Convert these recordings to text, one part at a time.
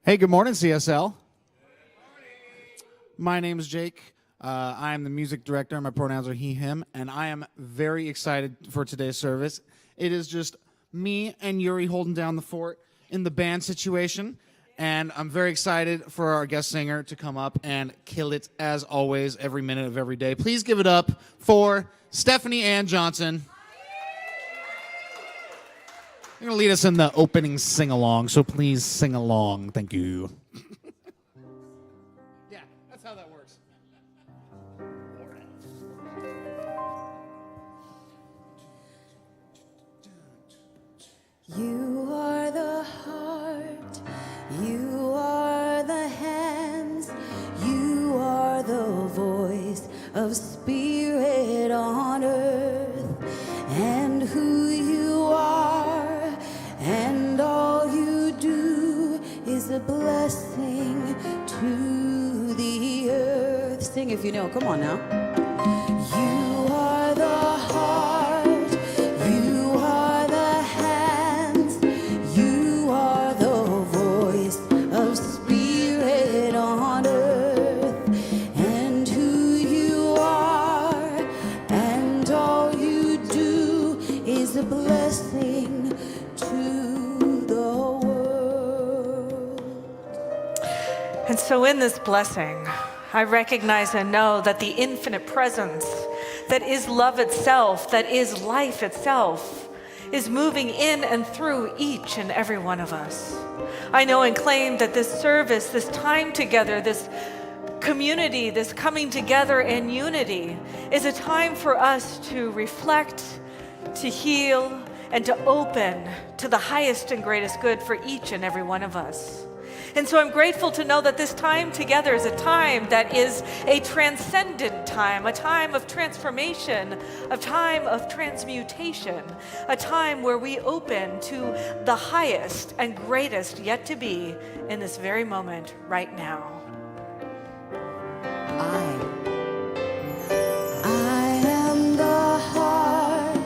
Hey, good morning, CSL. My name is Jake. I am the music director. My pronouns are he, him, and I am very excited for today's service. It is just me and Yuri holding down the fort in the band situation, and I'm very excited for our guest singer to come up and kill it, as always, every minute of every day. Please give it up for Stephanie Ann Johnson. You're going to lead us in the opening sing-along, so please sing along. Thank you. Yeah, that's how that works. You are the heart, you are the hands, you are the voice of spirit on earth, and who you are, and all you do is a blessing to the earth. Sing if you know, come on now. You are the heart, you are the hands, you are the voice of spirit on earth, and who you are, and all you do is a blessing to the world. And so in this blessing, I recognize and know that the infinite presence that is love itself, that is life itself, is moving in and through each and every one of us. I know and claim that this service, this time together, this community, this coming together in unity is a time for us to reflect, to heal, and to open to the highest and greatest good for each and every one of us. And so I'm grateful to know that this time together is a time that is a transcendent time, a time of transformation, a time of transmutation, a time where we open to the highest and greatest yet to be in this very moment right now. I am the heart,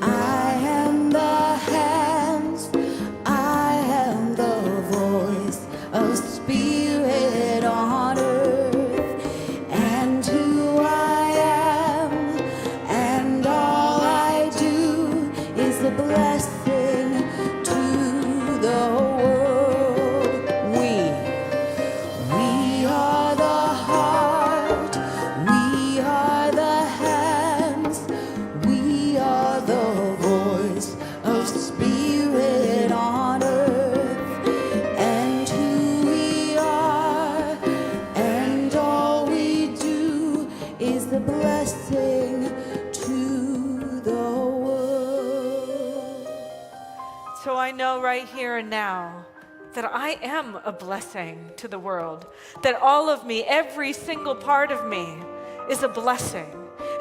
I am the hands, I am the voice of spirit on earth, and who I am, and all I do is a blessing to the world. We are the heart, we are the hands, we are the voice of spirit on earth, and who we are, and all we do is the blessing to the world. So I know right here and now that I am a blessing to the world, that all of me, every single part of me is a blessing.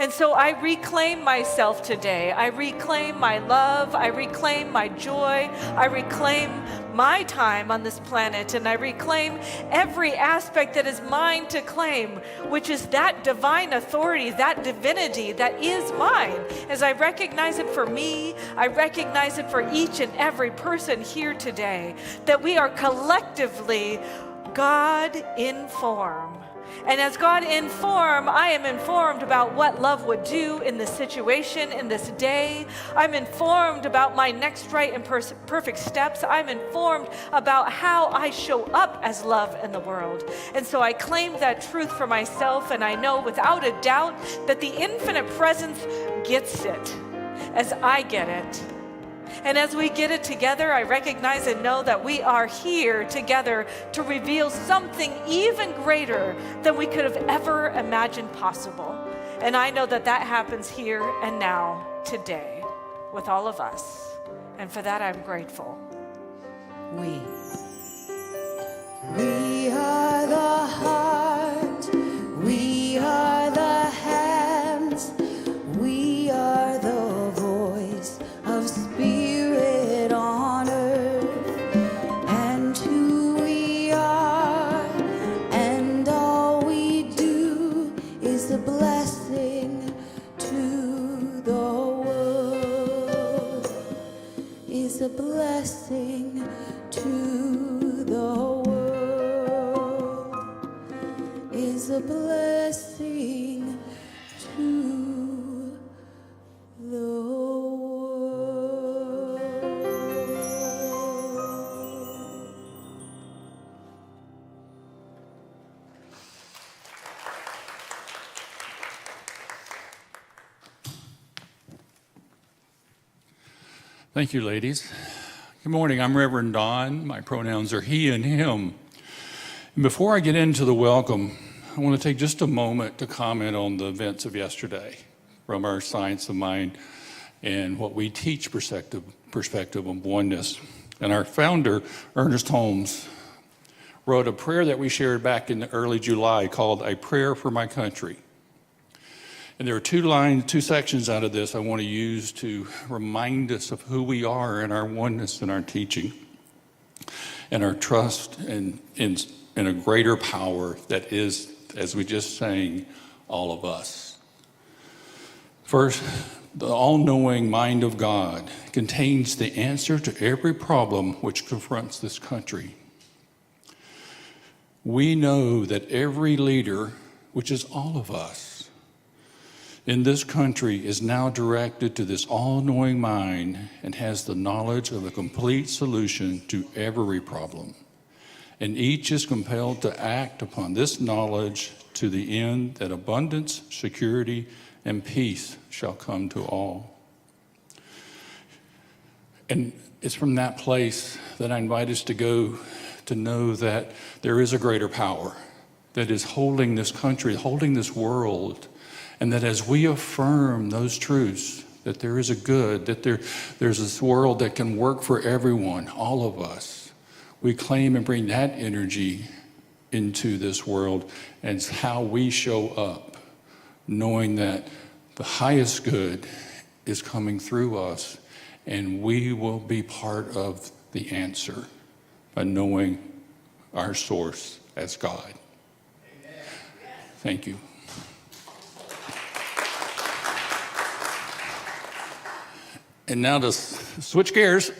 And so I reclaim myself today. I reclaim my love. I reclaim my joy. I reclaim my time on this planet. And I reclaim every aspect that is mine to claim, which is that divine authority, that divinity that is mine. As I recognize it for me, I recognize it for each and every person here today, that we are collectively God in form. And as God in form, I am informed about what love would do in this situation, in this day. I'm informed about my next right and perfect steps. I'm informed about how I show up as love in the world. And so I claim that truth for myself, and I know without a doubt that the infinite presence gets it as I get it. And as we get it together, I recognize and know that we are here together to reveal something even greater than we could have ever imagined possible. And I know that that happens here and now, today, with all of us. And for that, I'm grateful. We are the heart, we are the hands, we are the voice of spirit on earth, and who we are, and all we do is a blessing to the world, is a blessing to the world. blessing to the world. Thank you, ladies. Good morning. I'm Reverend Don. My pronouns are he and him. And before I get into the welcome, I want to take just a moment to comment on the events of yesterday from our Science of Mind and what we teach perspective of oneness. And our founder, Ernest Holmes, wrote a prayer that we shared back in early July called A Prayer for My Country. And there are two sections out of this I want to use to remind us of who we are in our oneness and our teaching and our trust in a greater power that is, as we just sang, all of us. First, the all-knowing mind of God contains the answer to every problem which confronts this country. We know that every leader, which is all of us, in this country is now directed to this all-knowing mind and has the knowledge of a complete solution to every problem. And each is compelled to act upon this knowledge to the end that abundance, security, and peace shall come to all. And it's from that place that I invite us to go to know that there is a greater power that is holding this country, holding this world. And that as we affirm those truths, that there is a good, that there's this world that can work for everyone, all of us, we claim and bring that energy into this world, and it's how we show up, knowing that the highest good is coming through us, and we will be part of the answer by knowing our source as God. Amen. Thank you. And now to switch gears,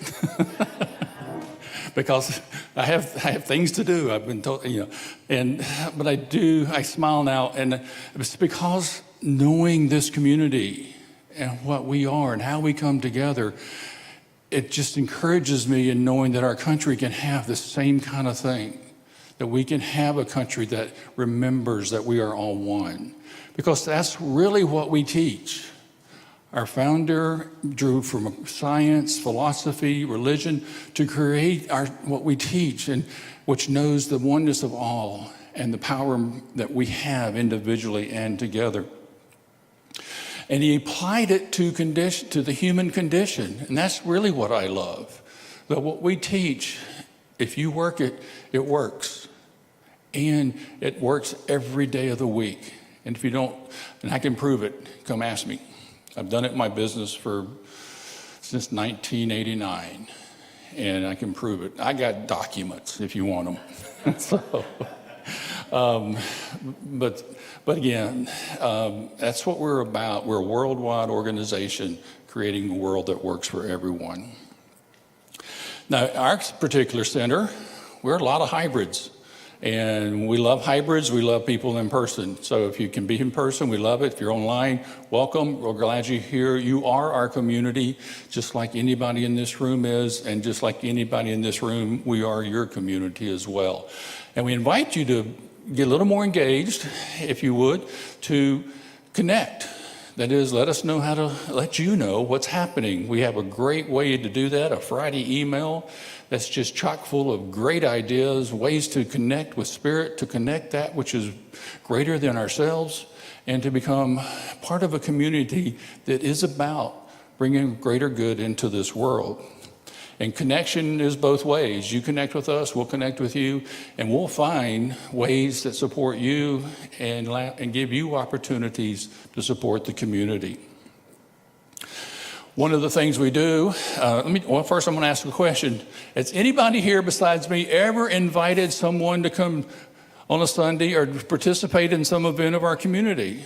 because I have things to do. I've been told, but I smile now, and it's because knowing this community and what we are and how we come together, it just encourages me in knowing that our country can have the same kind of thing, that we can have a country that remembers that we are all one, because that's really what we teach. Our founder drew from science, philosophy, religion to create what we teach, and which knows the oneness of all and the power that we have individually and together. And he applied it to the human condition, and that's really what I love. That what we teach, if you work it, it works. And it works every day of the week. And if you don't, and I can prove it, come ask me. I've done it in my business since 1989, and I can prove it. I got documents if you want them. But again, that's what we're about. We're a worldwide organization creating a world that works for everyone. Now, our particular center, we're a lot of hybrids. And we love hybrids, we love people in person. So if you can be in person, we love it. If you're online, welcome. We're glad you're here. You are our community, just like anybody in this room is, and just like anybody in this room, we are your community as well. And we invite you to get a little more engaged, if you would, to connect. That is, let us know how to let you know what's happening. We have a great way to do that, a Friday email that's just chock full of great ideas, ways to connect with Spirit, to connect that which is greater than ourselves, and to become part of a community that is about bringing greater good into this world. And connection is both ways. You connect with us, we'll connect with you, and we'll find ways that support you and give you opportunities to support the community. One of the things we do, first I'm going to ask a question. Has anybody here besides me ever invited someone to come on a Sunday or participate in some event of our community?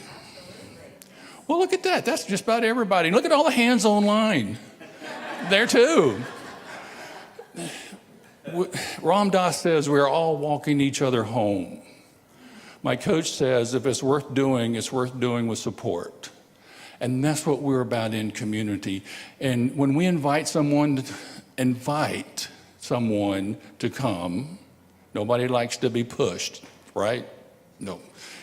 Well, look at that. That's just about everybody. Look at all the hands online. There too. Ram Dass says we're all walking each other home. My coach says if it's worth doing with support. And that's what we're about in community. And when we invite someone to come, nobody likes to be pushed, right? No.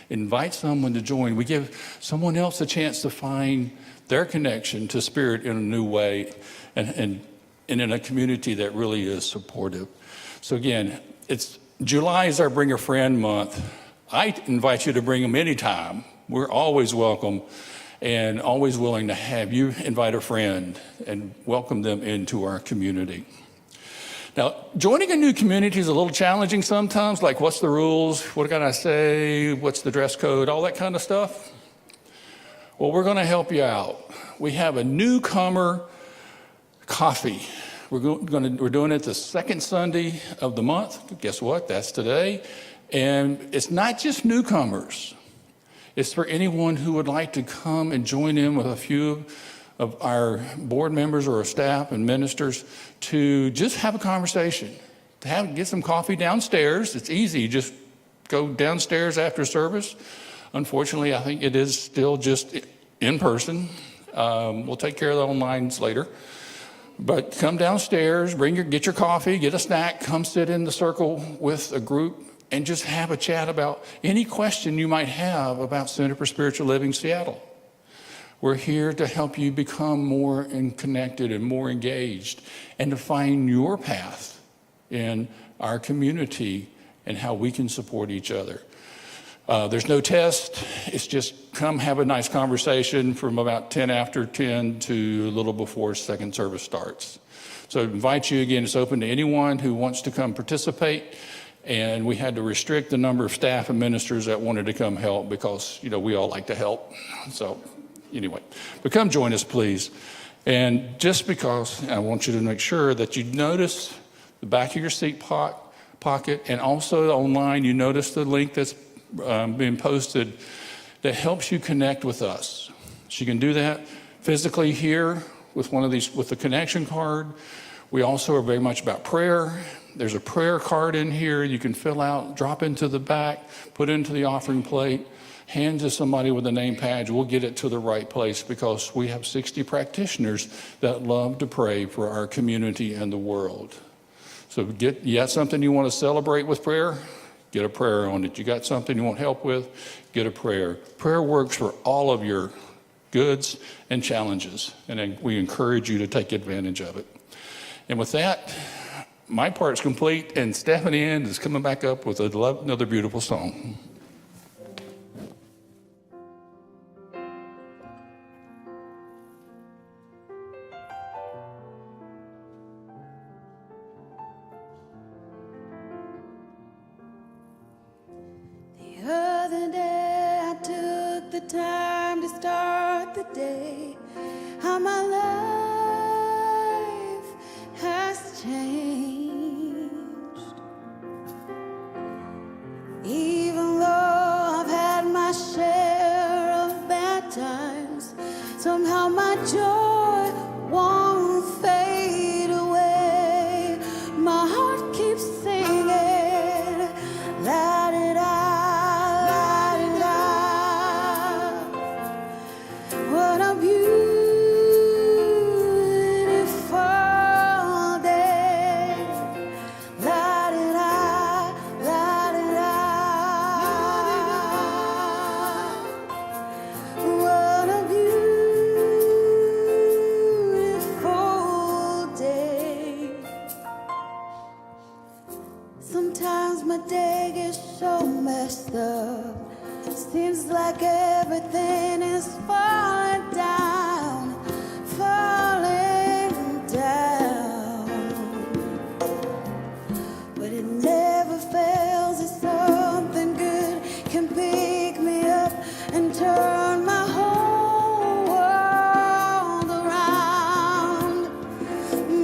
Invite someone to join. We give someone else a chance to find their connection to Spirit in a new way and in a community that really is supportive. So again, July is our Bring a Friend month. I invite you to bring them anytime. We're always welcome and always willing to have you invite a friend and welcome them into our community. Now, joining a new community is a little challenging sometimes, like what's the rules, what can I say, what's the dress code, all that kind of stuff. Well, we're going to help you out. We have a newcomer coffee. We're doing it the second Sunday of the month. Guess what? That's today. And it's not just newcomers. It's for anyone who would like to come and join in with a few of our board members or our staff and ministers to just have a conversation, get some coffee downstairs. It's easy. Just go downstairs after service. Unfortunately, I think it is still just in person. We'll take care of the online later. But come downstairs, get your coffee, get a snack, come sit in the circle with a group and just have a chat about any question you might have about Center for Spiritual Living Seattle. We're here to help you become more connected and more engaged and to find your path in our community and how we can support each other. There's no test. It's just come have a nice conversation from about 10 after 10 to a little before second service starts. So I invite you again. It's open to anyone who wants to come participate. And we had to restrict the number of staff and ministers that wanted to come help because, we all like to help. So anyway, but come join us, please. And just because I want you to make sure that you notice the back of your seat pocket and also online, you notice the link that's being posted that helps you connect with us. So you can do that physically here with one of these, with the connection card. We also are very much about prayer. There's a prayer card in here you can fill out, drop into the back, put into the offering plate, hand to somebody with a name badge. We'll get it to the right place because we have 60 practitioners that love to pray for our community and the world. So you got something you want to celebrate with prayer? Get a prayer on it. You got something you want help with? Get a prayer. Prayer works for all of your goods and challenges, and we encourage you to take advantage of it. And with that, my part's complete, and Stephanie Ann is coming back up with another beautiful song. The other day I took the time to start the day, how my life has changed. Even though I've had my share of bad times, somehow my joy won't fade away. My heart keeps singing, la-di-da. What a beautiful day. La-di-da, la-di-da. What a beautiful day. Sometimes my day gets so messed up. Seems like everything is falling down, falling down. But it never fails that something good can pick me up and turn my whole world around.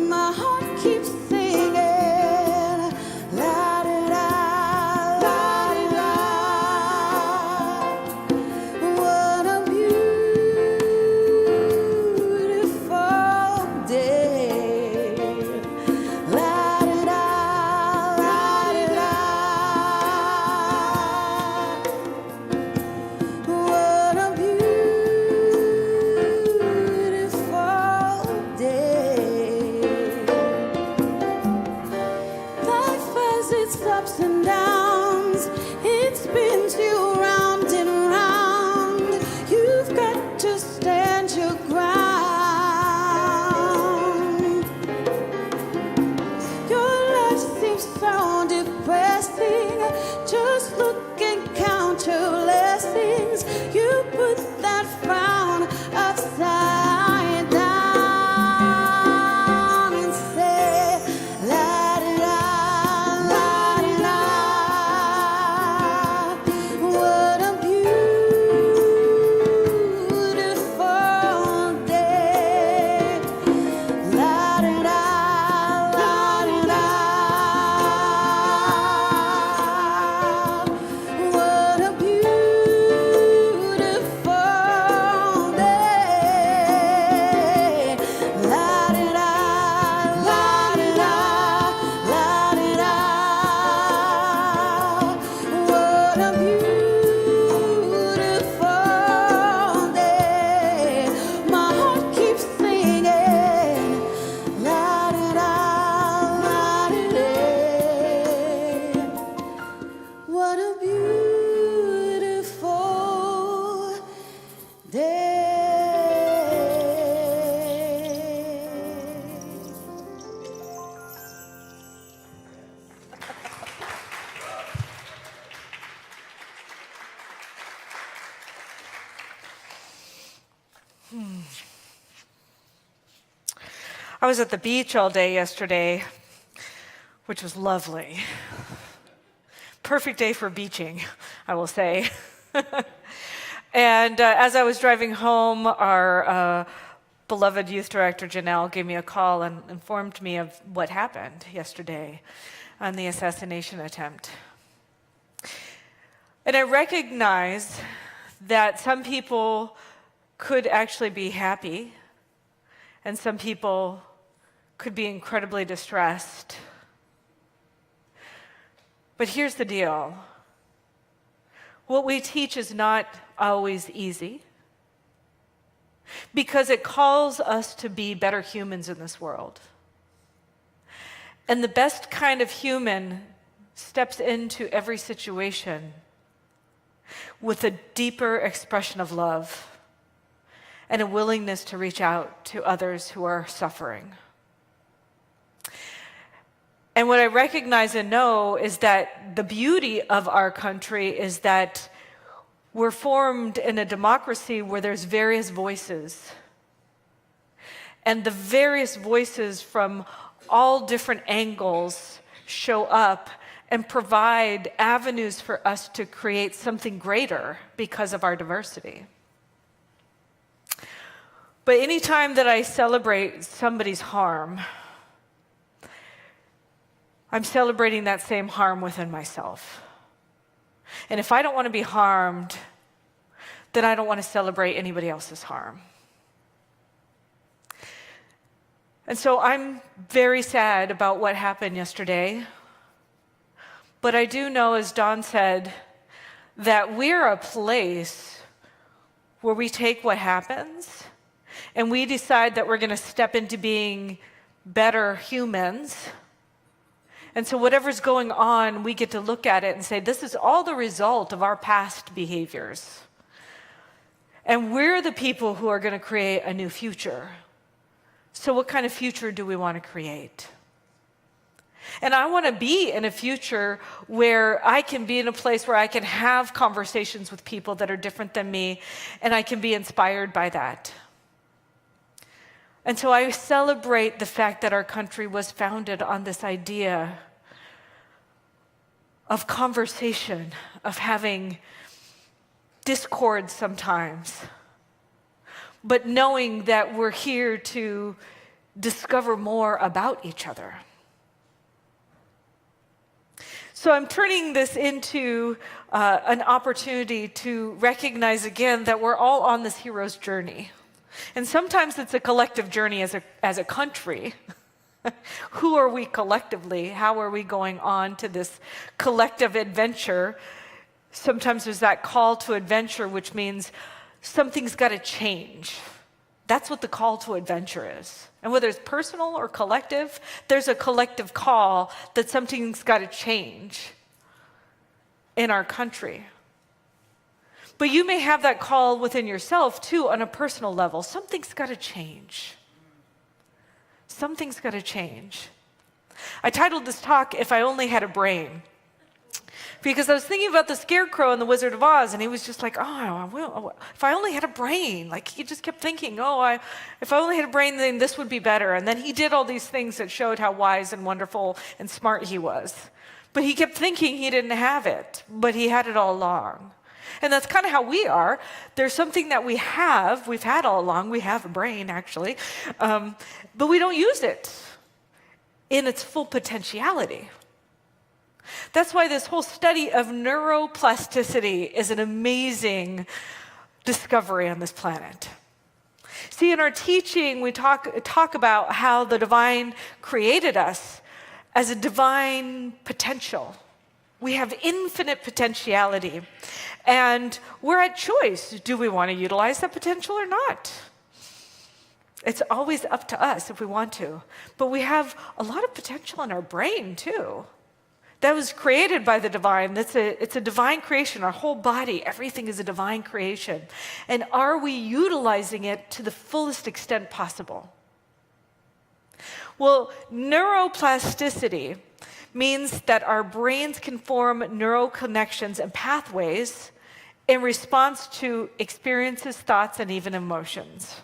My heart keeps singing, la-di-da, la-di-da. What a beautiful life's ups and downs, it spins you round and round. You've got to stand your ground. Your life seems so depressing. Just look and count your blessings. You put that frown upside down and say, la di da, la di da. What a beautiful day. La di da, la di da. What a beautiful day. La di da, la di da, la di da. What a beautiful day. My heart keeps singing. La di da, la di da. What a beautiful day. I was at the beach all day yesterday, which was lovely. Perfect day for beaching, I will say. And as I was driving home, our beloved youth director, Janelle, gave me a call and informed me of what happened yesterday on the assassination attempt. And I recognize that some people could actually be happy, and some people could be incredibly distressed. But here's the deal. What we teach is not always easy, because it calls us to be better humans in this world. And the best kind of human steps into every situation with a deeper expression of love and a willingness to reach out to others who are suffering. And what I recognize and know is that the beauty of our country is that we're formed in a democracy where there's various voices. And the various voices from all different angles show up and provide avenues for us to create something greater because of our diversity. But anytime that I celebrate somebody's harm, I'm celebrating that same harm within myself. And if I don't want to be harmed, then I don't want to celebrate anybody else's harm. And so I'm very sad about what happened yesterday. But I do know, as Don said, that we're a place where we take what happens and we decide that we're going to step into being better humans. And so whatever's going on, we get to look at it and say, this is all the result of our past behaviors. And we're the people who are going to create a new future. So what kind of future do we want to create? And I want to be in a future where I can be in a place where I can have conversations with people that are different than me, and I can be inspired by that. And so I celebrate the fact that our country was founded on this idea of conversation, of having discord sometimes, but knowing that we're here to discover more about each other. So I'm turning this into an opportunity to recognize again that we're all on this hero's journey. And sometimes it's a collective journey as a country. Who are we collectively? How are we going on to this collective adventure? Sometimes there's that call to adventure, which means something's got to change. That's what the call to adventure is. And whether it's personal or collective, there's a collective call that something's got to change in our country. But you may have that call within yourself, too, on a personal level. Something's got to change. Something's got to change. I titled this talk, If I Only Had a Brain, because I was thinking about the Scarecrow in The Wizard of Oz, and he was just like, if I only had a brain. Like, he just kept thinking, if I only had a brain, then this would be better. And then he did all these things that showed how wise and wonderful and smart he was. But he kept thinking he didn't have it, but he had it all along. And that's kind of how we are. There's something that we've had all along. We have a brain, actually, but we don't use it in its full potentiality. That's why this whole study of neuroplasticity is an amazing discovery on this planet. See, in our teaching, we talk about how the divine created us as a divine potential. We have infinite potentiality, and we're at choice. Do we want to utilize that potential or not? It's always up to us if we want to. But we have a lot of potential in our brain, too. That was created by the divine. It's a divine creation. Our whole body, everything is a divine creation. And are we utilizing it to the fullest extent possible? Well, neuroplasticity means that our brains can form neural connections and pathways in response to experiences, thoughts, and even emotions.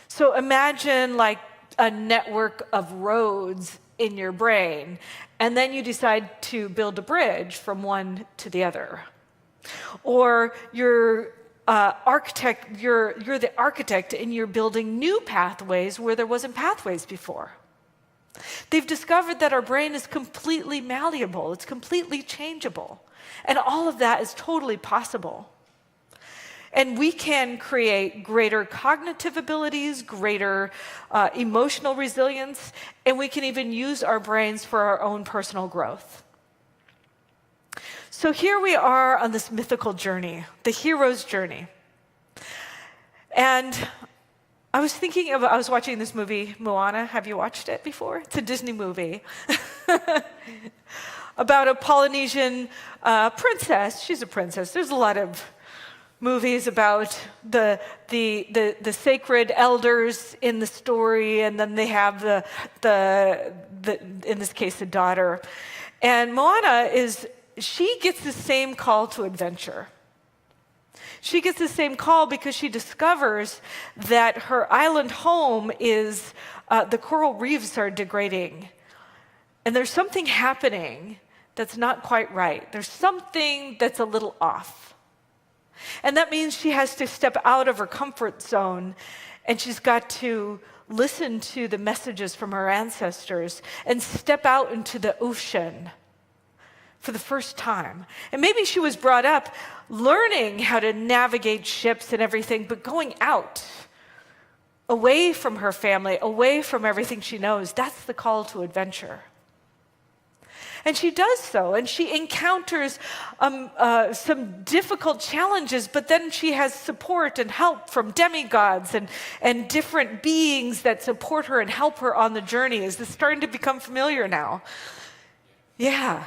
So imagine like a network of roads in your brain, and then you decide to build a bridge from one to the other. Or you're the architect, and you're building new pathways where there wasn't pathways before. They've discovered that our brain is completely malleable, it's completely changeable, and all of that is totally possible. And we can create greater cognitive abilities, greater emotional resilience, and we can even use our brains for our own personal growth. So here we are on this mythical journey, the hero's journey. And I was watching this movie, Moana. Have you watched it before? It's a Disney movie about a Polynesian princess. She's a princess. There's a lot of movies about the sacred elders in the story, and then they have the in this case the daughter. And Moana she gets the same call to adventure. She gets the same call because she discovers that her island home is the coral reefs are degrading, and there's something happening that's not quite right. There's something that's a little off. And that means she has to step out of her comfort zone, and she's got to listen to the messages from her ancestors and step out into the ocean for the first time. And maybe she was brought up learning how to navigate ships and everything, but going out, away from her family, away from everything she knows, that's the call to adventure. And she does so, and she encounters some difficult challenges, but then she has support and help from demigods and different beings that support her and help her on the journey. Is this starting to become familiar now? Yeah.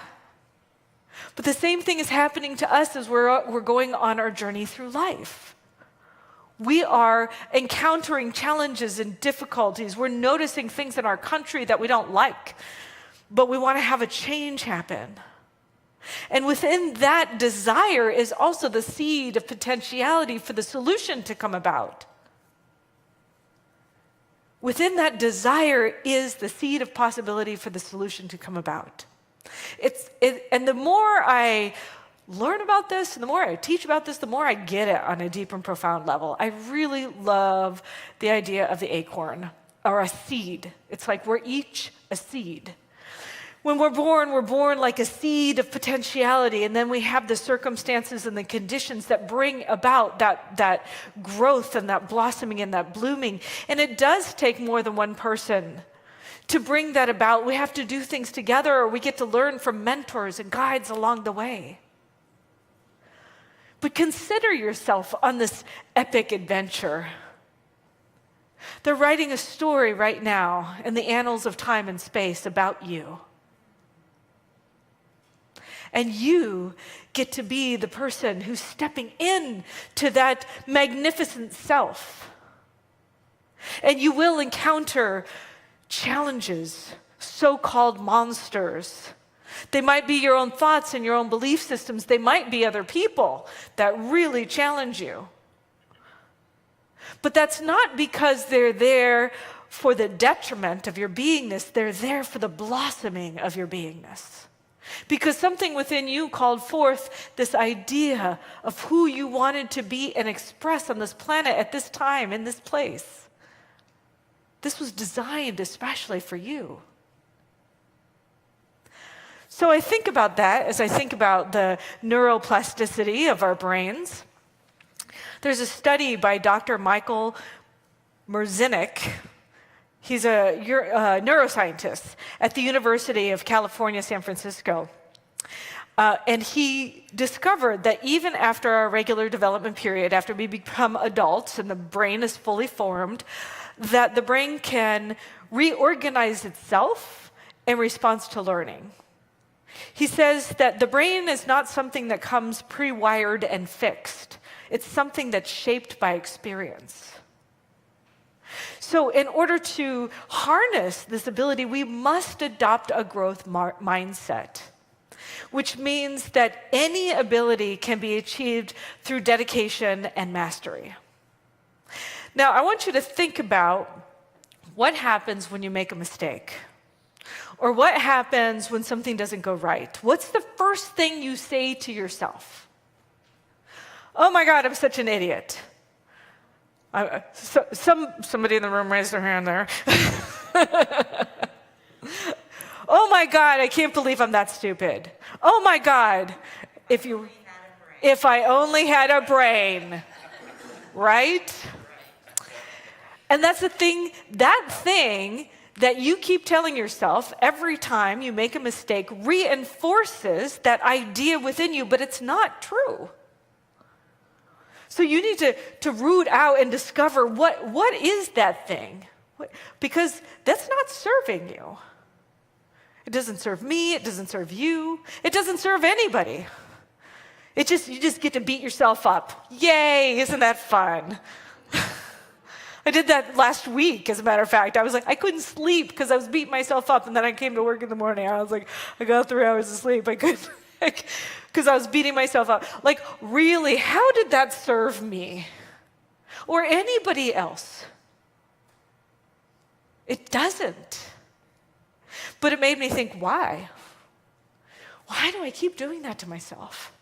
But the same thing is happening to us as we're going on our journey through life. We are encountering challenges and difficulties. We're noticing things in our country that we don't like, but we want to have a change happen. And within that desire is also the seed of potentiality for the solution to come about. Within that desire is the seed of possibility for the solution to come about. And the more I learn about this, and the more I teach about this, the more I get it on a deep and profound level. I really love the idea of the acorn, or a seed. It's like we're each a seed. When we're born like a seed of potentiality, and then we have the circumstances and the conditions that bring about that growth and that blossoming and that blooming. And it does take more than one person to bring that about. We have to do things together, or we get to learn from mentors and guides along the way. But consider yourself on this epic adventure They're writing a story right now in the annals of time and space about you. And you get to be the person who's stepping in to that magnificent self. And you will encounter challenges, so-called monsters. They might be your own thoughts and your own belief systems. They might be other people that really challenge you. But that's not because they're there for the detriment of your beingness. They're there for the blossoming of your beingness. Because something within you called forth this idea of who you wanted to be and express on this planet at this time, in this place. This was designed especially for you. So I think about that as I think about the neuroplasticity of our brains. There's a study by Dr. Michael Merzenich. He's a neuroscientist at the University of California, San Francisco. And he discovered that even after our regular development period, after we become adults and the brain is fully formed, that the brain can reorganize itself in response to learning. He says that the brain is not something that comes pre-wired and fixed. It's something that's shaped by experience. So in order to harness this ability, we must adopt a growth mindset, which means that any ability can be achieved through dedication and mastery. Now, I want you to think about what happens when you make a mistake, or what happens when something doesn't go right. What's the first thing you say to yourself? Oh my God, I'm such an idiot. Somebody in the room raised their hand there. Oh my God, I can't believe I'm that stupid. Oh my God, if I only had a brain, right? And that's the thing, that thing that you keep telling yourself every time you make a mistake reinforces that idea within you, but it's not true. So you need to root out and discover what is that thing? Because that's not serving you. It doesn't serve me, it doesn't serve you, it doesn't serve anybody. You just get to beat yourself up. Yay, isn't that fun? I did that last week, as a matter of fact. I was like, I couldn't sleep because I was beating myself up, and then I came to work in the morning. I was like, I got 3 hours of sleep. I couldn't, because I was beating myself up. Like, really, how did that serve me? Or anybody else? It doesn't. But it made me think, why? Why do I keep doing that to myself?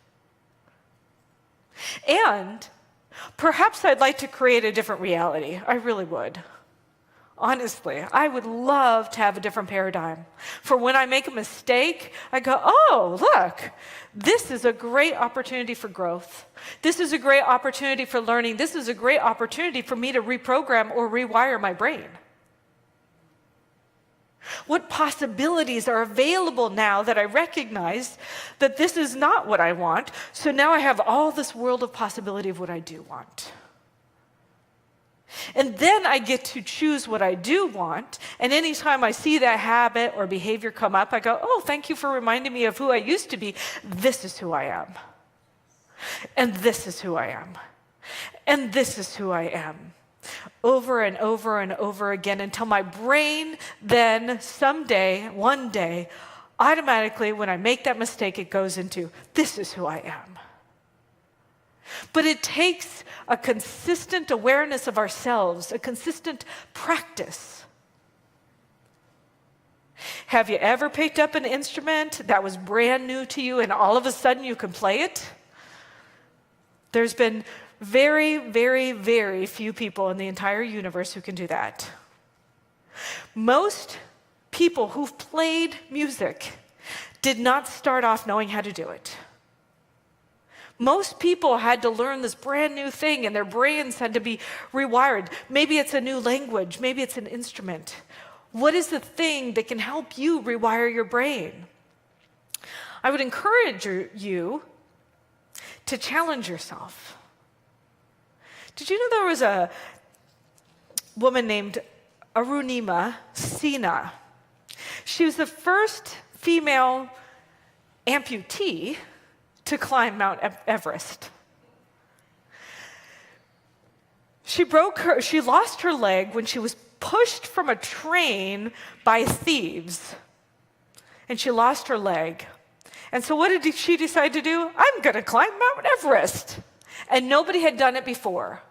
And perhaps I'd like to create a different reality. I really would. Honestly, I would love to have a different paradigm. For when I make a mistake, I go, oh, look, this is a great opportunity for growth. This is a great opportunity for learning. This is a great opportunity for me to reprogram or rewire my brain. What possibilities are available now that I recognize that this is not what I want, so now I have all this world of possibility of what I do want. And then I get to choose what I do want, and anytime I see that habit or behavior come up, I go, oh, thank you for reminding me of who I used to be. This is who I am. And this is who I am. And this is who I am. Over and over and over again until my brain then someday, one day, automatically when I make that mistake, it goes into, this is who I am. But it takes a consistent awareness of ourselves, a consistent practice. Have you ever picked up an instrument that was brand new to you and all of a sudden you can play it? There's been very, very, very few people in the entire universe who can do that. Most people who've played music did not start off knowing how to do it. Most people had to learn this brand new thing and their brains had to be rewired. Maybe it's a new language, maybe it's an instrument. What is the thing that can help you rewire your brain? I would encourage you to challenge yourself. Did you know there was woman named Arunima Sina. She was the first female amputee to climb Mount Everest. She lost her leg when she was pushed from a train by thieves. And she lost her leg. And so what did she decide to do? I'm going to climb Mount Everest. And nobody had done it before.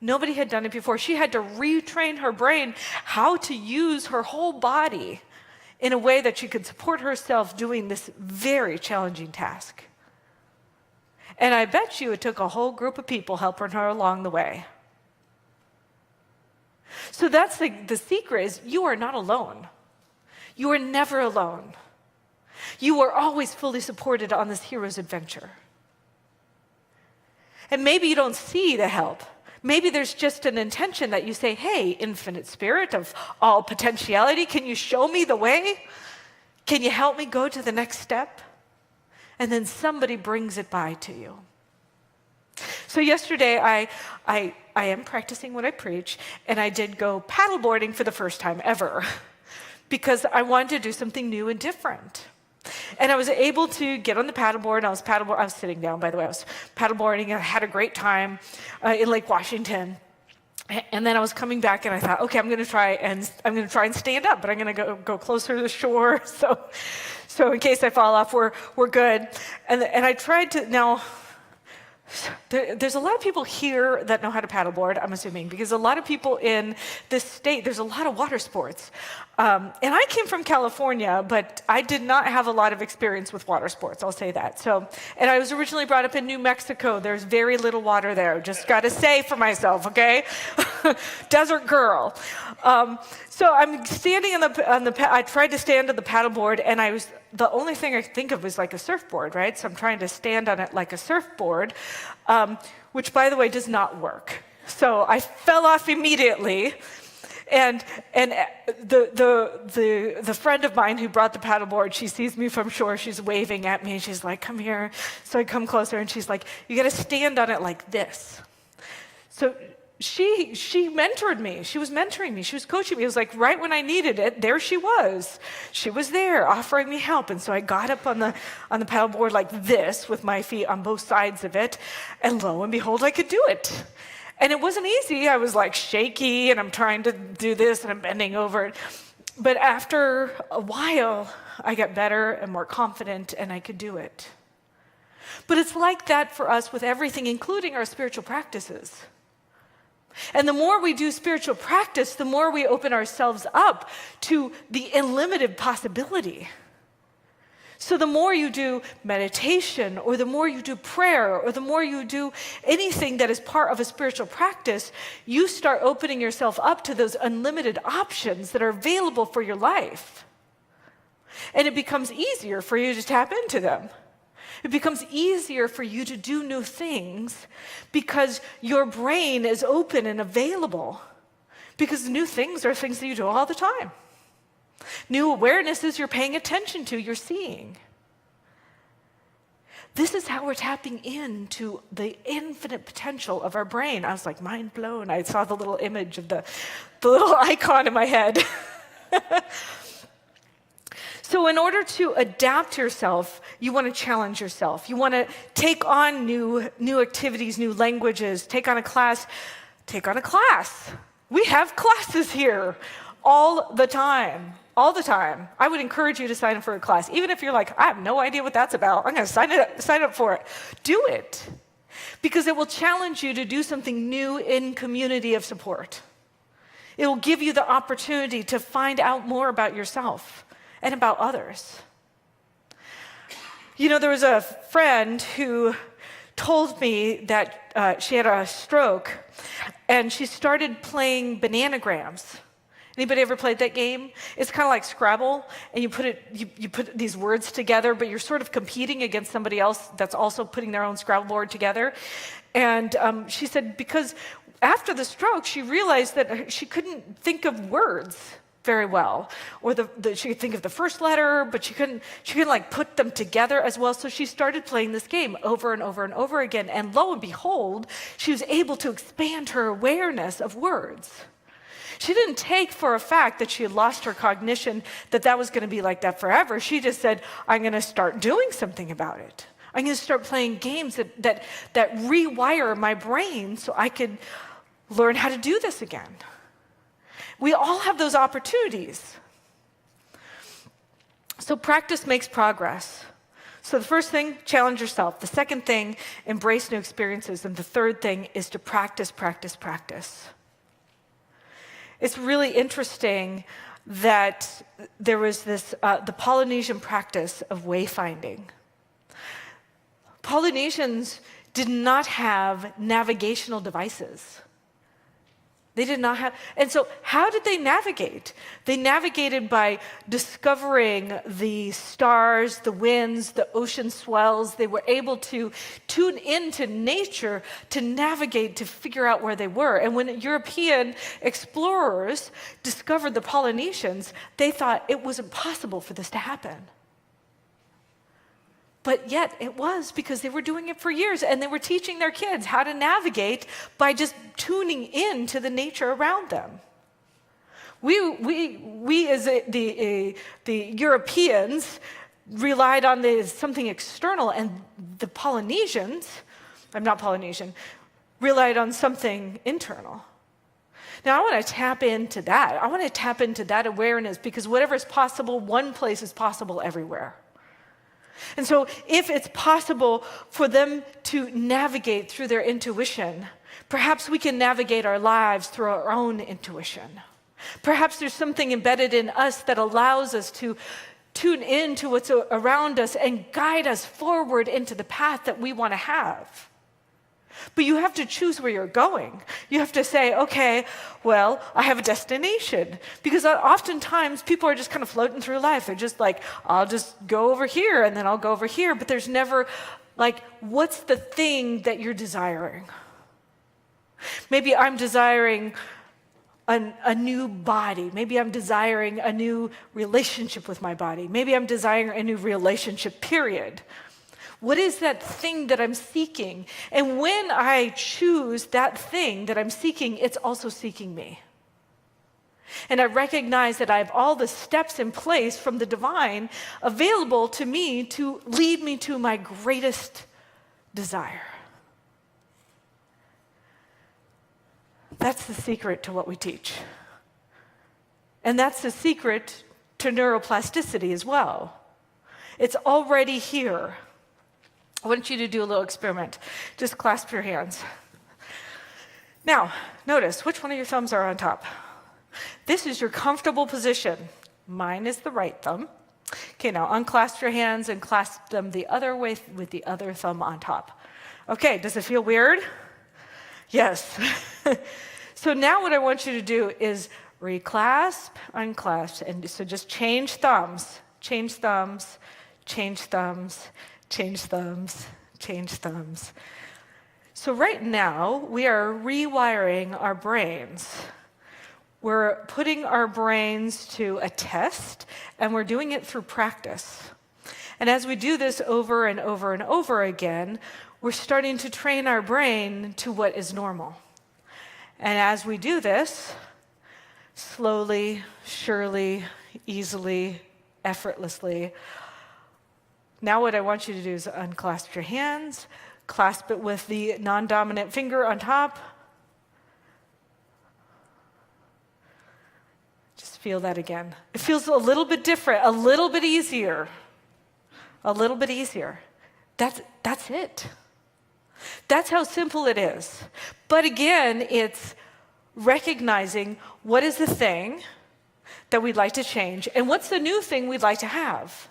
Nobody had done it before. She had to retrain her brain how to use her whole body in a way that she could support herself doing this very challenging task. And I bet you it took a whole group of people helping her along the way. So that's the secret is you are not alone. You are never alone. You are always fully supported on this hero's adventure. And maybe you don't see the help. Maybe there's just an intention that you say, hey, infinite spirit of all potentiality, can you show me the way? Can you help me go to the next step? And then somebody brings it by to you. So yesterday, I am practicing what I preach, and I did go paddleboarding for the first time ever because I wanted to do something new and different. And I was able to get on the paddleboard. I was sitting down, by the way. I was paddleboarding. I had a great time in Lake Washington. And then I was coming back, and I thought, okay, I'm going to try and stand up, but I'm going to go closer to the shore. So in case I fall off, we're good. And I tried to now. There's a lot of people here that know how to paddleboard, I'm assuming, because a lot of people in this state, there's a lot of water sports. And I came from California, but I did not have a lot of experience with water sports, I'll say that. And I was originally brought up in New Mexico. There's very little water there. Just got to say for myself, okay? Desert girl. So I'm standing I tried to stand on the paddleboard, and the only thing I could think of was like a surfboard, right? So I'm trying to stand on it like a surfboard, which, by the way, does not work. So I fell off immediately, and the friend of mine who brought the paddleboard, she sees me from shore, she's waving at me, and she's like, come here. So I come closer, and she's like, you got to stand on it like this. So she mentored me. She was mentoring me. She was coaching me. It was like right when I needed it, there she was. She was there offering me help. And so I got up on the paddleboard like this with my feet on both sides of it. And lo and behold, I could do it. And it wasn't easy. I was like shaky, and I'm trying to do this, and I'm bending over. But after a while, I got better and more confident, and I could do it. But it's like that for us with everything, including our spiritual practices. And the more we do spiritual practice, the more we open ourselves up to the unlimited possibility. So the more you do meditation, or the more you do prayer, or the more you do anything that is part of a spiritual practice, you start opening yourself up to those unlimited options that are available for your life. And it becomes easier for you to tap into them. It becomes easier for you to do new things because your brain is open and available. Because new things are things that you do all the time. New awarenesses you're paying attention to, you're seeing. This is how we're tapping into the infinite potential of our brain. I was like, mind blown. I saw the little image of the little icon in my head. So in order to adapt yourself, you want to challenge yourself. You want to take on new activities, new languages, take on a class. Take on a class. We have classes here all the time. All the time. I would encourage you to sign up for a class. Even if you're like, I have no idea what that's about. I'm going to sign up for it. Do it. Because it will challenge you to do something new in community of support. It will give you the opportunity to find out more about yourself and about others. You know, there was a friend who told me that she had a stroke, and she started playing bananagrams. Anybody ever played that game? It's kind of like Scrabble, and you put these words together, but you're sort of competing against somebody else that's also putting their own Scrabble board together. And she said because after the stroke, she realized that she couldn't think of words very well. Or she could think of the first letter, but she couldn't like put them together as well. So she started playing this game over and over and over again. And lo and behold, she was able to expand her awareness of words. She didn't take for a fact that she had lost her cognition, that was going to be like that forever. She just said, I'm going to start doing something about it. I'm going to start playing games that rewire my brain so I could learn how to do this again. We all have those opportunities. So practice makes progress. So the first thing, challenge yourself. The second thing, embrace new experiences. And the third thing is to practice, practice, practice. It's really interesting that there was this, the Polynesian practice of wayfinding. Polynesians did not have navigational devices. They did not have, and so how did they navigate? They navigated by discovering the stars, the winds, the ocean swells. They were able to tune into nature to navigate, to figure out where they were. And when European explorers discovered the Polynesians, they thought it was impossible for this to happen. But yet it was, because they were doing it for years, and they were teaching their kids how to navigate by just tuning in to the nature around them. We as the Europeans relied on something external, and the Polynesians, I'm not Polynesian, relied on something internal. Now, I want to tap into that. I want to tap into that awareness, because whatever is possible, one place is possible everywhere. And so if it's possible for them to navigate through their intuition, perhaps we can navigate our lives through our own intuition. Perhaps there's something embedded in us that allows us to tune in to what's around us and guide us forward into the path that we want to have. But you have to choose where you're going. You have to say, okay, well, I have a destination. Because oftentimes people are just kind of floating through life. They're just like, I'll just go over here and then I'll go over here. But there's never like, what's the thing that you're desiring? Maybe I'm desiring a new body. Maybe I'm desiring a new relationship with my body. Maybe I'm desiring a new relationship, period. What is that thing that I'm seeking? And when I choose that thing that I'm seeking, it's also seeking me. And I recognize that I have all the steps in place from the divine available to me to lead me to my greatest desire. That's the secret to what we teach. And that's the secret to neuroplasticity as well. It's already here. I want you to do a little experiment. Just clasp your hands. Now, notice which one of your thumbs are on top. This is your comfortable position. Mine is the right thumb. Okay, now unclasp your hands and clasp them the other way with the other thumb on top. Okay, does it feel weird? Yes. So now what I want you to do is reclasp, unclasp, and so just change thumbs, change thumbs, change thumbs, change thumbs, change thumbs. So right now, we are rewiring our brains. We're putting our brains to a test, and we're doing it through practice. And as we do this over and over and over again, we're starting to train our brain to what is normal. And as we do this, slowly, surely, easily, effortlessly, now what I want you to do is unclasp your hands, clasp it with the non-dominant finger on top. Just feel that again. It feels a little bit different, a little bit easier. A little bit easier. That's it. That's how simple it is. But again, it's recognizing what is the thing that we'd like to change and what's the new thing we'd like to have.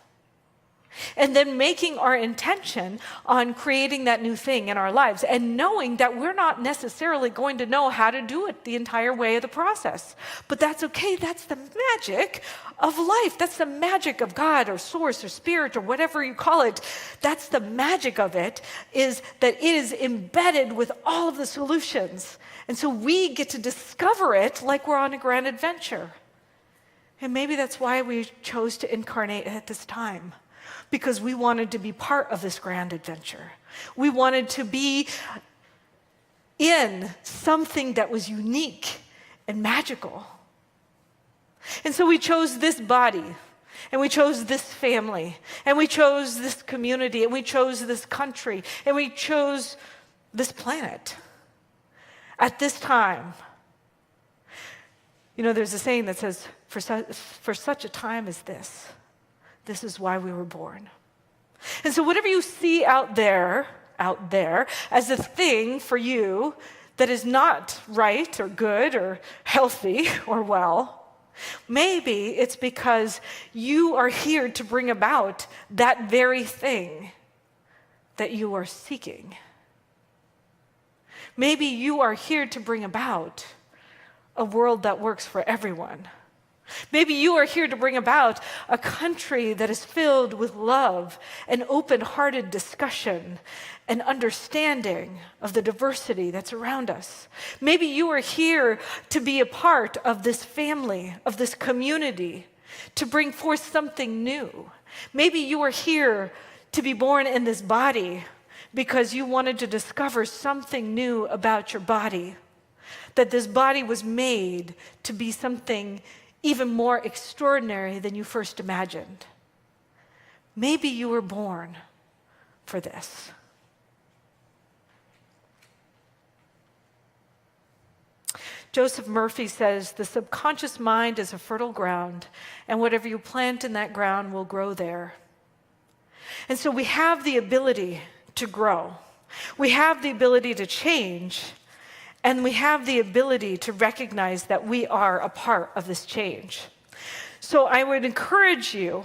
And then making our intention on creating that new thing in our lives and knowing that we're not necessarily going to know how to do it the entire way of the process. But that's okay. That's the magic of life. That's the magic of God or source or spirit or whatever you call it. That's the magic of it, is that it is embedded with all of the solutions. And so we get to discover it like we're on a grand adventure. And maybe that's why we chose to incarnate at this time, because we wanted to be part of this grand adventure. We wanted to be in something that was unique and magical. And so we chose this body, and we chose this family, and we chose this community, and we chose this country, and we chose this planet at this time. You know, there's a saying that says, for such a time as this is why we were born. And so whatever you see out there as a thing for you that is not right or good or healthy or well, maybe it's because you are here to bring about that very thing that you are seeking. Maybe you are here to bring about a world that works for everyone. Maybe you are here to bring about a country that is filled with love and open-hearted discussion and understanding of the diversity that's around us. Maybe you are here to be a part of this family, of this community, to bring forth something new. Maybe you are here to be born in this body because you wanted to discover something new about your body, that this body was made to be something even more extraordinary than you first imagined. Maybe you were born for this. Joseph Murphy says, the subconscious mind is a fertile ground, and whatever you plant in that ground will grow there. And so we have the ability to grow. We have the ability to change. And we have the ability to recognize that we are a part of this change. So I would encourage you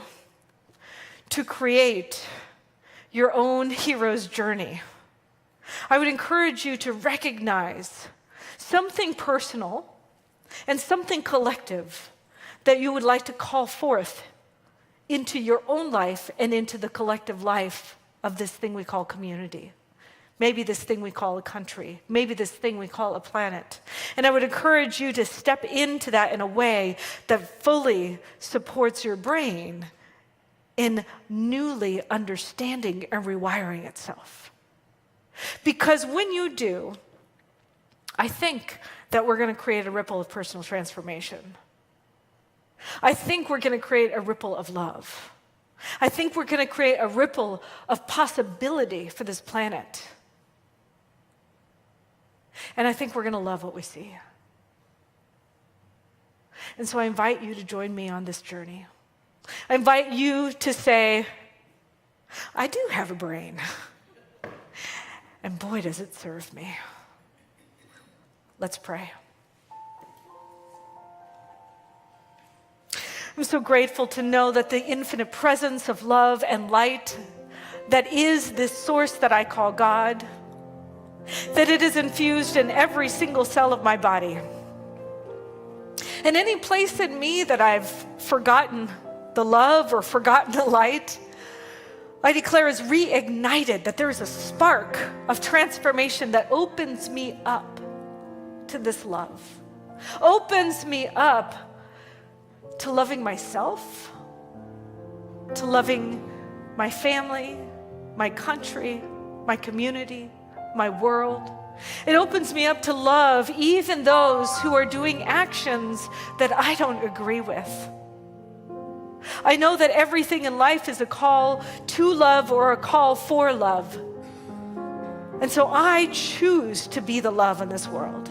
to create your own hero's journey. I would encourage you to recognize something personal and something collective that you would like to call forth into your own life and into the collective life of this thing we call community. Maybe this thing we call a country. Maybe this thing we call a planet. And I would encourage you to step into that in a way that fully supports your brain in newly understanding and rewiring itself. Because when you do, I think that we're going to create a ripple of personal transformation. I think we're going to create a ripple of love. I think we're going to create a ripple of possibility for this planet. And I think we're going to love what we see. And so I invite you to join me on this journey. I invite you to say, I do have a brain. And boy, does it serve me. Let's pray. I'm so grateful to know that the infinite presence of love and light that is this source that I call God, that it is infused in every single cell of my body. And any place in me that I've forgotten the love or forgotten the light, I declare is reignited, that there is a spark of transformation that opens me up to this love, opens me up to loving myself, to loving my family, my country, my community, my world. It opens me up to love even those who are doing actions that I don't agree with. I know that everything in life is a call to love or a call for love. And so I choose to be the love in this world.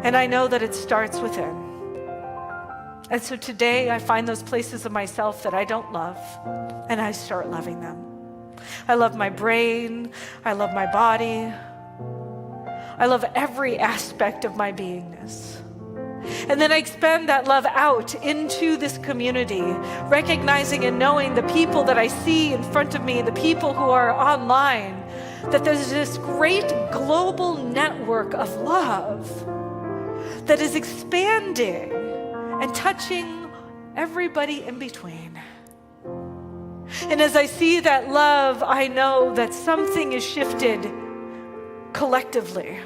And I know that it starts within. And so today I find those places of myself that I don't love, and I start loving them. I love my brain. I love my body. I love every aspect of my beingness. And then I expand that love out into this community, recognizing and knowing the people that I see in front of me, the people who are online, that there's this great global network of love that is expanding and touching everybody in between. And as I see that love, I know that something is shifted collectively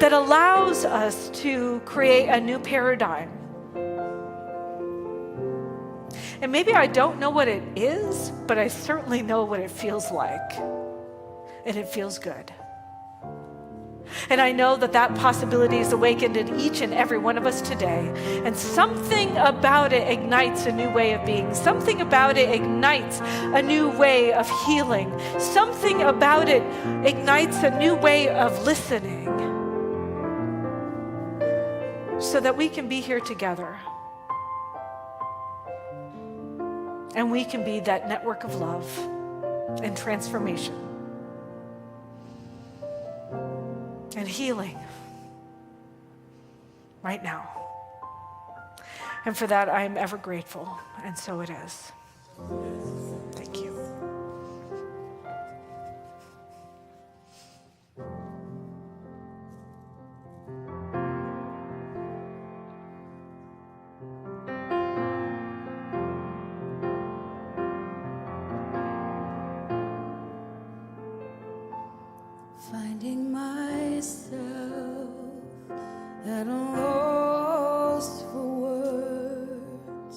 that allows us to create a new paradigm And maybe I don't know what it is, but I certainly know what it feels like. And it feels good. And I know that that possibility is awakened in each and every one of us today. And something about it ignites a new way of being. Something about it ignites a new way of healing. Something about it ignites a new way of listening. So that we can be here together. And we can be that network of love and transformation. And healing right now. And for that, I am ever grateful, and so it is. Thank you. Finding myself at a loss for words.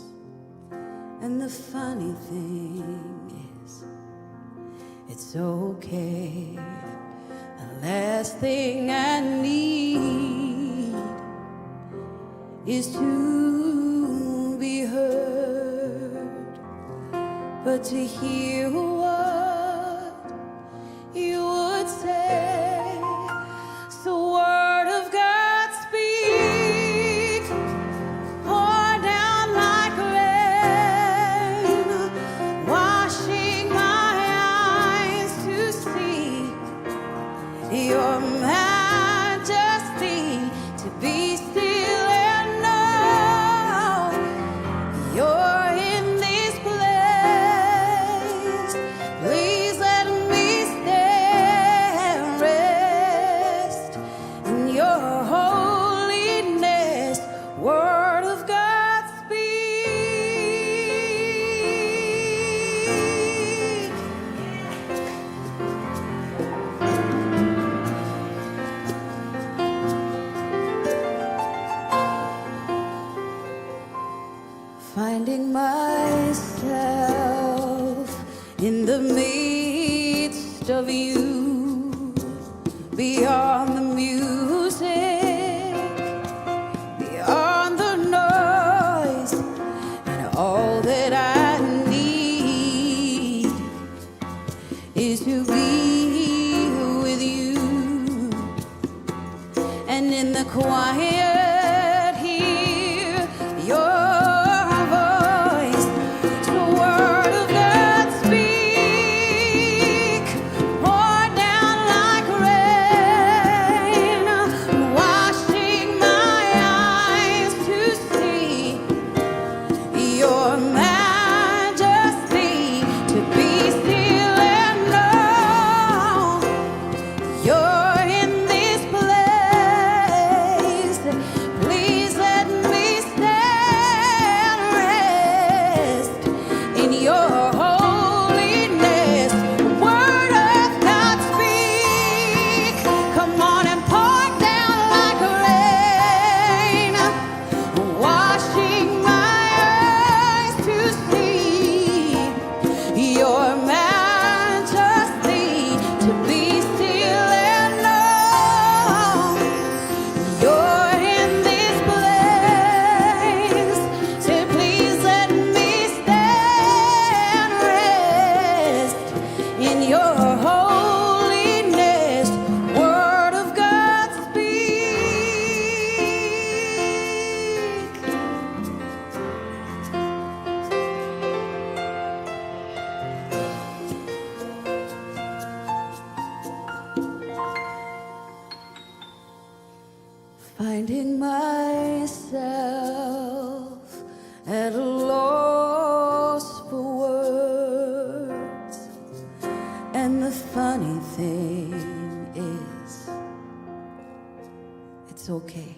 And the funny thing is, it's okay. The last thing I need is to be heard, but to hear what you would say. So word of God speak, pour down like rain, washing my eyes to see your majesty, to be still and know you're in this place. Please let me stay and rest in your holiness. Word of God speak. Finding myself in the midst of you, beyond the music, beyond the noise, and all that I need is to be with you. And in the quiet, hear your voice. So word of God speak, pour down like rain, washing my eyes to see your majesty, to be still and know you're in this place. Please let me stay and rest in your holiness. Word of God speak. Come on and pour down like rain, washing my eyes to see your majesty, to be still and know you're in this place. So please let me stay and rest in your holiness. Word of God speak. Finding myself at a loss for words. And the funny thing is, it's okay.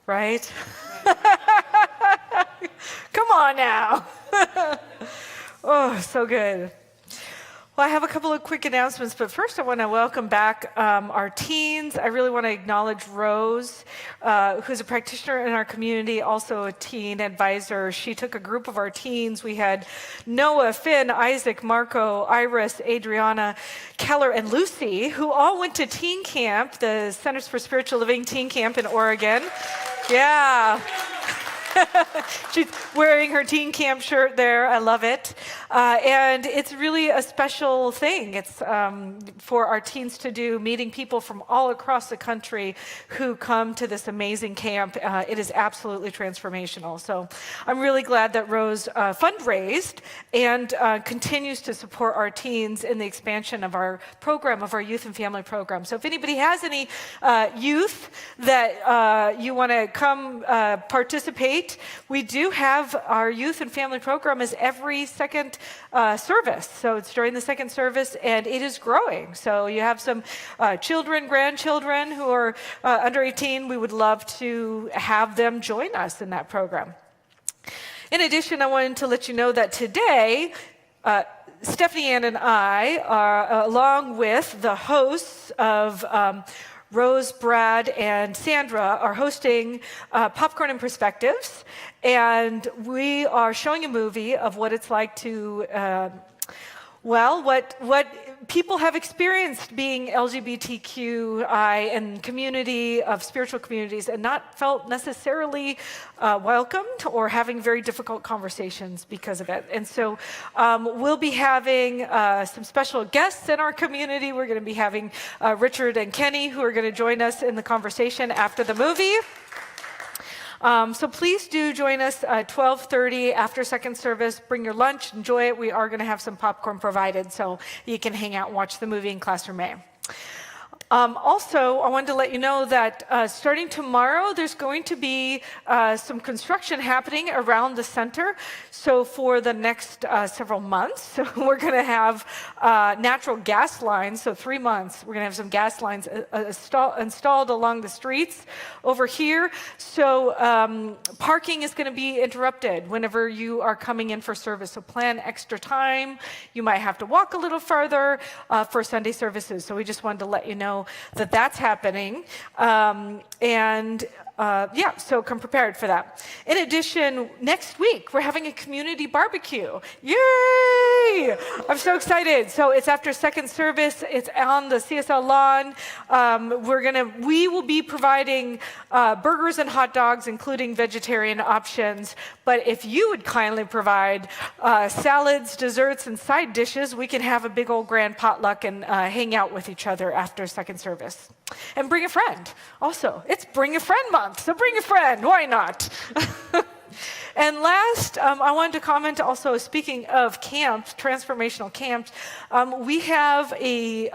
Right? on now. Oh, so good. Well, I have a couple of quick announcements, but first I want to welcome back our teens. I really want to acknowledge Rose, who's a practitioner in our community, also a teen advisor. She took a group of our teens. We had Noah, Finn, Isaac, Marco, Iris, Adriana, Keller, and Lucy, who all went to teen camp, the Centers for Spiritual Living teen camp in Oregon. Yeah. She's wearing her teen camp shirt there. I love it. And it's really a special thing. It's for our teens to do, meeting people from all across the country who come to this amazing camp. It is absolutely transformational. So I'm really glad that Rose fundraised and continues to support our teens in the expansion of our program, of our youth and family program. So if anybody has any youth that you want to come participate, we do have our youth and family program is every second service. So it's during the second service, and it is growing. So you have some children, grandchildren who are under 18. We would love to have them join us in that program. In addition, I wanted to let you know that today, Stephanie Ann and I are, along with the hosts of Rose, Brad, and Sandra, are hosting Popcorn and Perspectives, and we are showing a movie of what it's like to, what people have experienced being LGBTQI and community of spiritual communities and not felt necessarily welcomed or having very difficult conversations because of it. And so we'll be having some special guests in our community. We're going to be having Richard and Kenny, who are going to join us in the conversation after the movie. So please do join us at 12:30 after second service. Bring your lunch, enjoy it. We are going to have some popcorn provided, so you can hang out and watch the movie in Classroom A. Also, I wanted to let you know that starting tomorrow, there's going to be some construction happening around the center. So for the next several months, we're going to have natural gas lines. So 3 months, we're going to have some gas lines installed along the streets over here. So parking is going to be interrupted whenever you are coming in for service. So plan extra time. You might have to walk a little farther for Sunday services. So we just wanted to let you know that that's happening. So come prepared for that. In addition, next week, we're having a community barbecue. Yay! I'm so excited. So it's after second service. It's on the CSL lawn. We will be providing burgers and hot dogs, including vegetarian options. But if you would kindly provide salads, desserts, and side dishes, we can have a big old grand potluck and hang out with each other after second service. And bring a friend. Also, it's Bring a Friend Month, so bring a friend. Why not? And last, I wanted to comment also, speaking of camps, transformational camps, we have a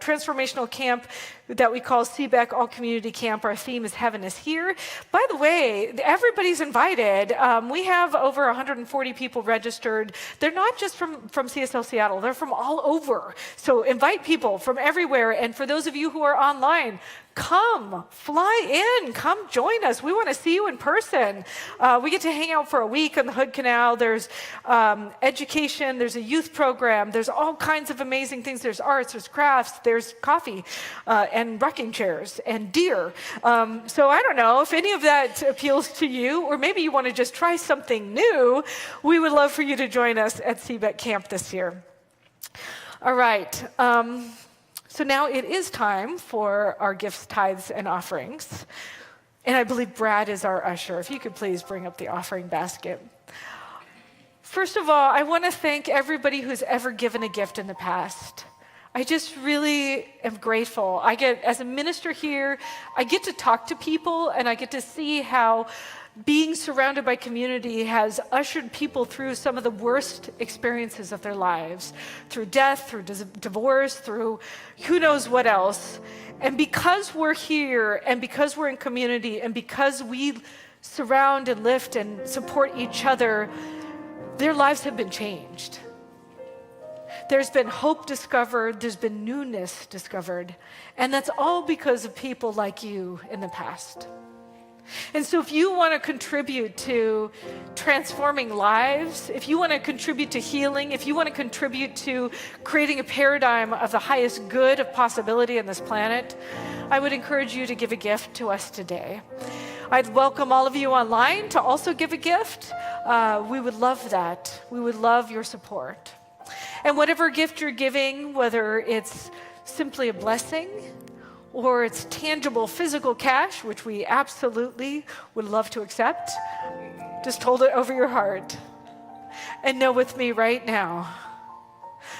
transformational camp that we call CBEC All Community Camp. Our theme is Heaven is Here. By the way, everybody's invited. We have over 140 people registered. They're not just from CSL Seattle. They're from all over. So invite people from everywhere. And for those of you who are online, come, fly in, come join us. We want to see you in person. We get to hang out for a week on the Hood Canal. There's education, there's a youth program, there's all kinds of amazing things. There's arts, there's crafts, there's coffee, and rocking chairs, and deer. So I don't know if any of that appeals to you, or maybe you want to just try something new. We would love for you to join us at CBEC Camp this year. All right. So now it is time for our gifts, tithes, and offerings. And I believe Brad is our usher. If you could please bring up the offering basket. First of all, I want to thank everybody who's ever given a gift in the past. I just really am grateful. As a minister here, I get to talk to people, and I get to see how being surrounded by community has ushered people through some of the worst experiences of their lives, through death, through divorce, through who knows what else. And because we're here, and because we're in community, and because we surround and lift and support each other, their lives have been changed. There's been hope discovered, there's been newness discovered, and that's all because of people like you in the past. And so if you want to contribute to transforming lives, if you want to contribute to healing, if you want to contribute to creating a paradigm of the highest good of possibility on this planet, I would encourage you to give a gift to us today. I'd welcome all of you online to also give a gift. We would love that. We would love your support. And whatever gift you're giving, whether it's simply a blessing, or it's tangible physical cash, which we absolutely would love to accept, just hold it over your heart and know with me right now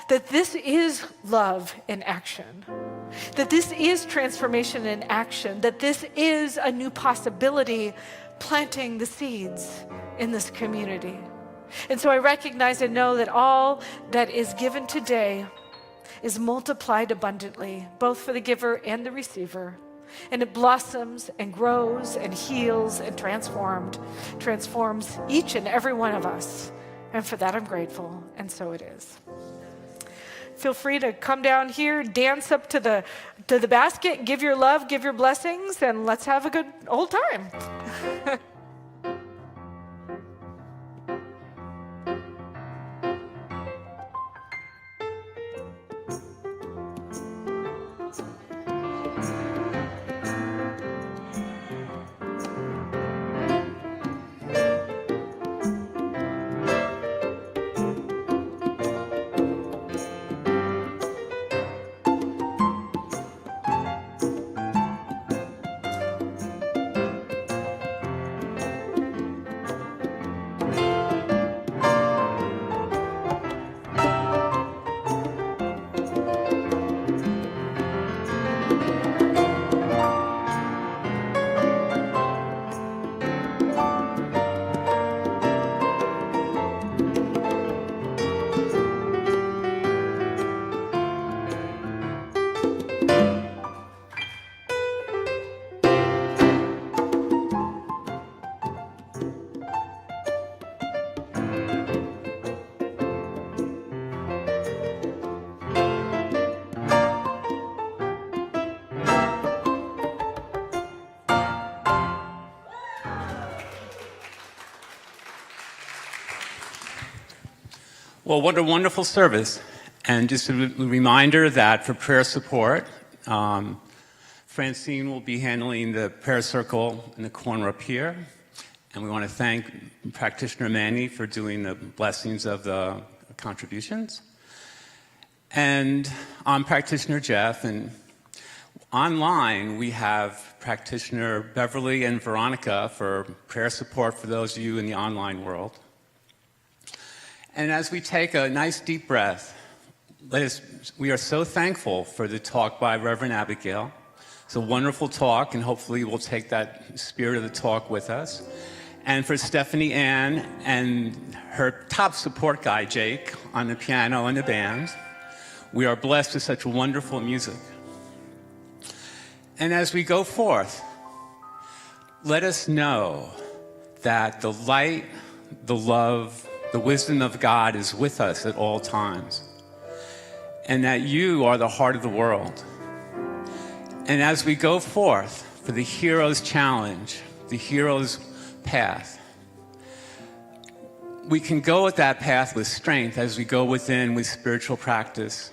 that this is love in action, that this is transformation in action, that this is a new possibility planting the seeds in this community. And so I recognize and know that all that is given today is multiplied abundantly, both for the giver and the receiver. And it blossoms and grows and heals and transforms each and every one of us. And for that I'm grateful, and so it is. Feel free to come down here, dance up to the basket, give your love, give your blessings, and let's have a good old time. Well, what a wonderful service. And just a reminder that for prayer support, Francine will be handling the prayer circle in the corner up here. And we want to thank practitioner Manny for doing the blessings of the contributions. And I'm practitioner Jeff, and online we have practitioner Beverly and Veronica for prayer support for those of you in the online world. And as we take a nice deep breath, we are so thankful for the talk by Reverend Abigail. It's a wonderful talk, and hopefully we'll take that spirit of the talk with us. And for Stephanie Ann and her top support guy, Jake, on the piano and the band. We are blessed with such wonderful music. And as we go forth, let us know that the light, the love, the wisdom of God is with us at all times, and that you are the heart of the world. And as we go forth for the hero's challenge, the hero's path, we can go at that path with strength as we go within with spiritual practice.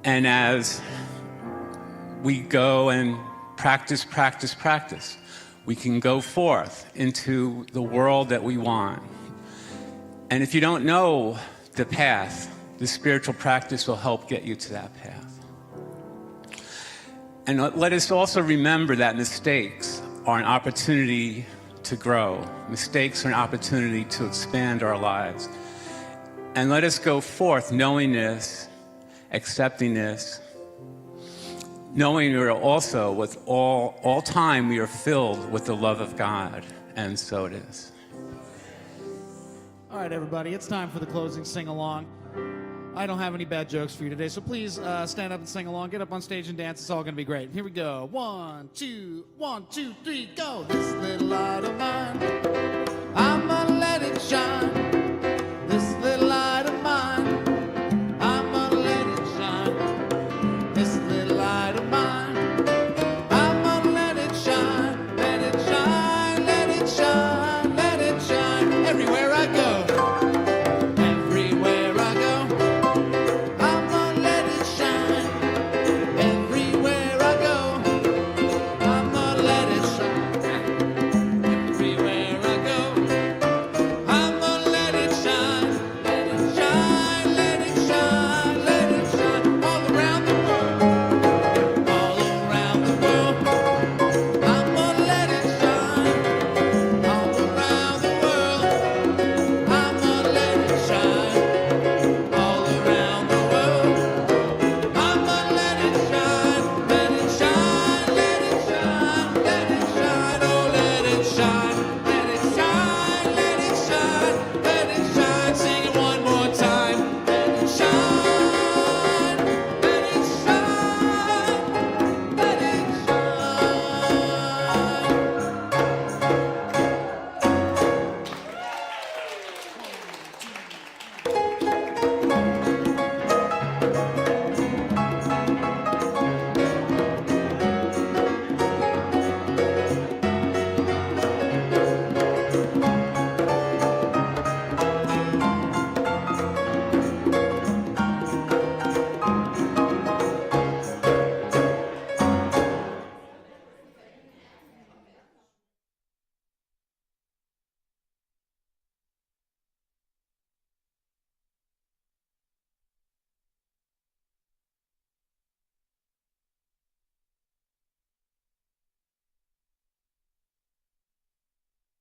And as we go and practice, we can go forth into the world that we want. And if you don't know the path, the spiritual practice will help get you to that path. And let us also remember that mistakes are an opportunity to grow. Mistakes are an opportunity to expand our lives. And let us go forth knowing this, accepting this, knowing we are also, with all time, we are filled with the love of God. And so it is. All right, everybody, it's time for the closing sing-along. I don't have any bad jokes for you today, so please stand up and sing along. Get up on stage and dance. It's all going to be great. Here we go. 1, 2, 1, 2, 3, go. This little light of mine, I'm going to let it shine.